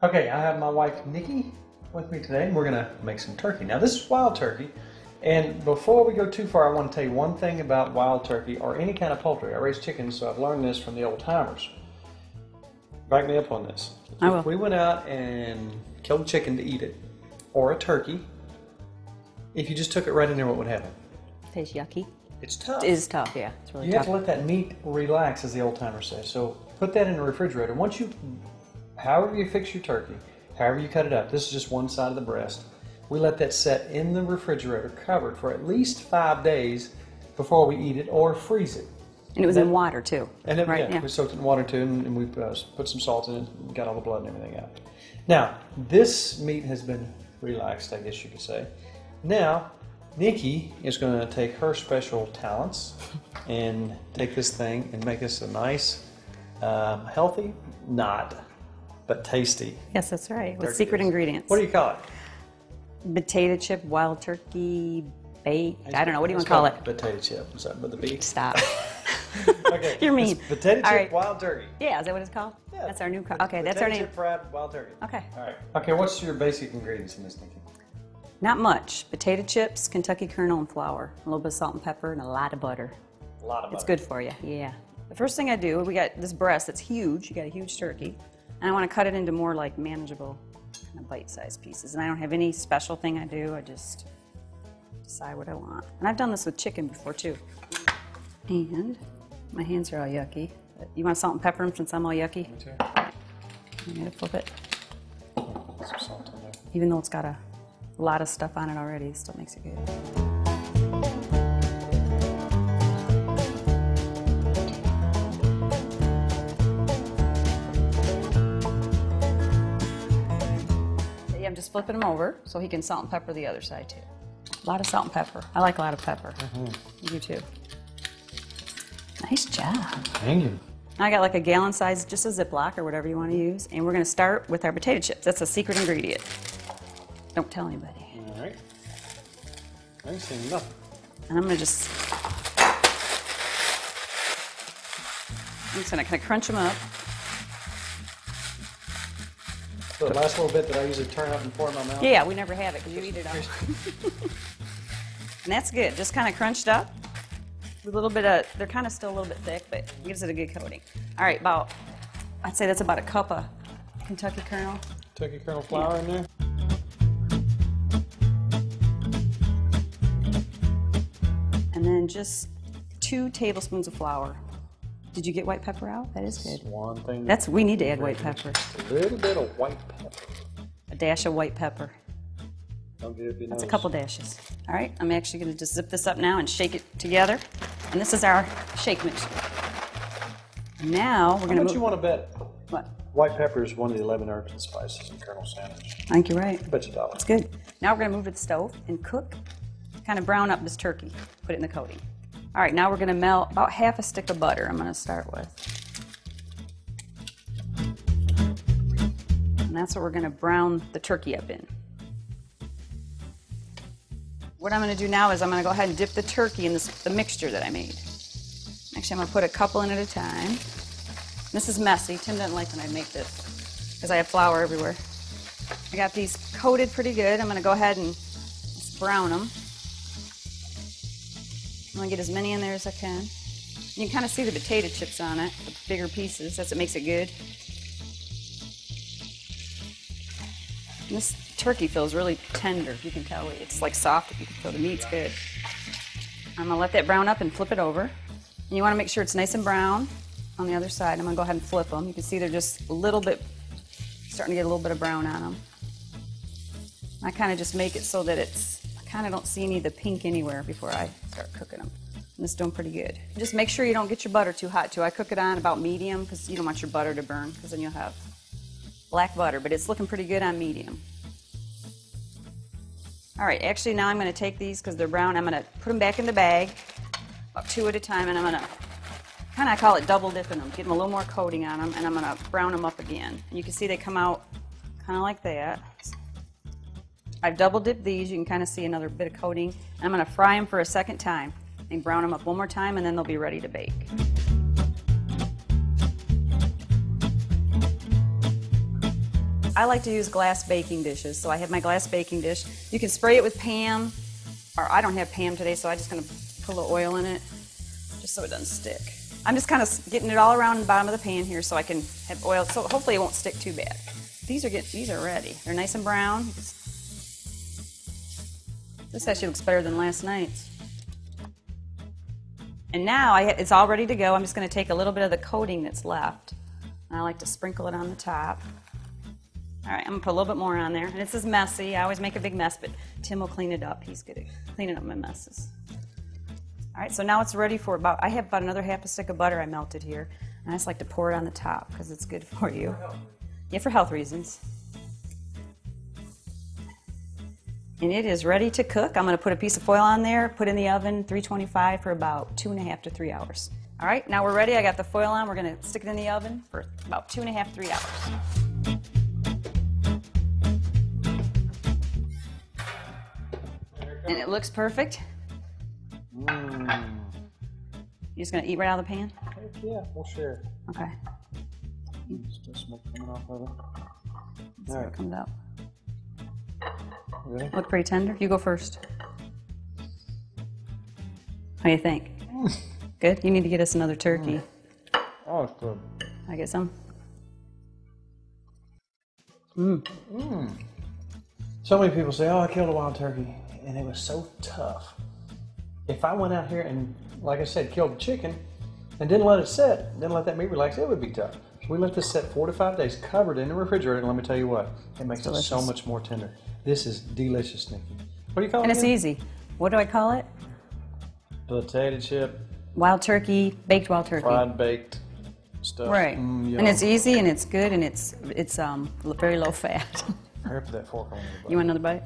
Okay, I have my wife Nikki with me today, and we're gonna make some turkey. Now this is wild turkey, and before we go too far, I want to tell you one thing about wild turkey or any kind of poultry. I raise chickens, so I've learned this from the old timers. Back me up on this. I will. If we went out and killed a chicken to eat it, or a turkey, if you just took it right in there, what would happen? Tastes yucky. It's tough. It is tough, yeah. It's really You tough. have to let that meat relax, as the old timers say. So put that in the refrigerator. Once you, however you fix your turkey, however you cut it up, this is just one side of the breast. We let that set in the refrigerator covered for at least 5 days before we eat it or freeze it. And it was in water too. And then, right? yeah, we soaked it in water too, and we put some salt in it and got all the blood and everything out. Now, this meat has been relaxed, I guess you could say. Now, Nikki is going to take her special talents and take this thing and make us a nice, healthy, not, but tasty. Yes, that's right. With turkey secret dish. ingredients. What do you call it? Potato chip, wild turkey, baked. I don't know. What do you want to call it? Potato chip. Is that with the beef? Stop. Okay. You're mean. It's potato chip All right. wild turkey. Yeah, is that what it's called? Yeah. That's our new. Okay, that's our Potato name. chip fried wild turkey. Okay. All right. Okay. What's your basic ingredients in this, Nikki? Not much. Potato chips, Kentucky kernel, and flour. A little bit of salt and pepper, and a lot of butter. A lot of butter. It's good for you. Yeah. The first thing I do, we got this breast that's huge. You got a huge turkey, and I want to cut it into more like manageable, kind of bite-sized pieces. And I don't have any special thing I do. I just decide what I want. And I've done this with chicken before too. And my hands are all yucky. You want salt and pepper them since I'm all yucky? Me too. I'm gonna flip it. Put some salt in there. Even though it's got a lot of stuff on it already, it still makes it good. Yeah, I'm just flipping them over so he can salt and pepper the other side too. A lot of salt and pepper. I like a lot of pepper. You do too. Nice job. Thank you. Now I got like a gallon size, just a Ziploc or whatever you want to use, and we're going to start with our potato chips. That's a secret ingredient. Don't tell anybody. All right. I ain't seen nothing. And I'm going to just kind of crunch them up. So the last little bit that I usually turn up and pour in my mouth. Yeah, we never have it because you eat it all. And that's good. Just kind of crunched up. With a little bit of, they're kind of still a little bit thick, but it gives it a good coating. All right, I'd say that's about a cup of Kentucky kernel. Kentucky kernel flour in there. And then just 2 tablespoons of flour. Did you get white pepper out? That is good. One thing. We need to add white pepper. A little bit of white pepper. A dash of white pepper. Don't get it That's a couple dashes. All right, I'm actually going to just zip this up now and shake it together. And this is our shake mixture. Now we're going to How move. much you want to bet? What? White pepper is one of the 11 herbs and spices in Colonel sandwich. I think you're right. I bet you $1. It's good. Now we're going to move to the stove and cook, kind of brown up this turkey. Put it in the coating. All right, now we're going to melt about half a stick of butter. I'm going to start with. And that's what we're going to brown the turkey up in. What I'm going to do now is I'm going to go ahead and dip the turkey in the mixture that I made. Actually, I'm going to put a couple in at a time. This is messy. Tim doesn't like when I make this because I have flour everywhere. I got these coated pretty good. I'm going to go ahead and just brown them. I'm going to get as many in there as I can. You can kind of see the potato chips on it, the bigger pieces. That's what makes it good. And this turkey feels really tender. You can tell it's like soft. You can feel the meat's good. I'm gonna let that brown up and flip it over. And you wanna make sure it's nice and brown on the other side. I'm gonna go ahead and flip them. You can see they're just a little bit, starting to get a little bit of brown on them. I kind of just make it so that I kind of don't see any of the pink anywhere before I start cooking them. And it's doing pretty good. Just make sure you don't get your butter too hot too. I cook it on about medium because you don't want your butter to burn because then you'll have black butter, but it's looking pretty good on medium. All right, actually now I'm going to take these because they're brown. I'm going to put them back in the bag, about 2 at a time, and I'm going to kind of call it double dipping them, give them a little more coating on them, and I'm going to brown them up again. And you can see they come out kind of like that. I've double dipped these. You can kind of see another bit of coating. And I'm going to fry them for a second time and brown them up one more time, and then they'll be ready to bake. I like to use glass baking dishes, so I have my glass baking dish. You can spray it with Pam, or I don't have Pam today, so I'm just going to put a little oil in it, just so it doesn't stick. I'm just kind of getting it all around the bottom of the pan here so I can have oil, so hopefully it won't stick too bad. These are ready. They're nice and brown. This actually looks better than last night's. And now it's all ready to go. I'm just going to take a little bit of the coating that's left. And I like to sprinkle it on the top. All right, I'm going to put a little bit more on there. And this is messy. I always make a big mess, but Tim will clean it up. He's good at cleaning up my messes. All right, so now it's ready for I have about another half a stick of butter I melted here. And I just like to pour it on the top because it's good for you. Yeah, for health reasons. And it is ready to cook. I'm going to put a piece of foil on there, put in the oven, 325 for about 2.5 to 3 hours. All right, now we're ready. I got the foil on. We're going to stick it in the oven for about 2.5 to 3 hours. And it looks perfect. You just going to eat right out of the pan? Heck yeah, we'll share. Okay. Still smoke coming off of it. Let's see how it comes out. Really? Look pretty tender. You go first. How do you think? Good? You need to get us another turkey. Oh, it's good. I get some? So many people say, oh, I killed a wild turkey, and it was so tough. If I went out here and, like I said, killed a chicken and didn't let it set, didn't let that meat relax, it would be tough. So we let this set 4 to 5 days, covered in the refrigerator, and let me tell you what, it makes it so much more tender. This is delicious, Nikki. What do you call it? And it's easy. What do I call it? Potato chip. Wild turkey, baked wild turkey. Fried, baked stuff. Right. And it's easy and it's good and it's very low fat. Hurry up with that fork on the bite. You want another bite?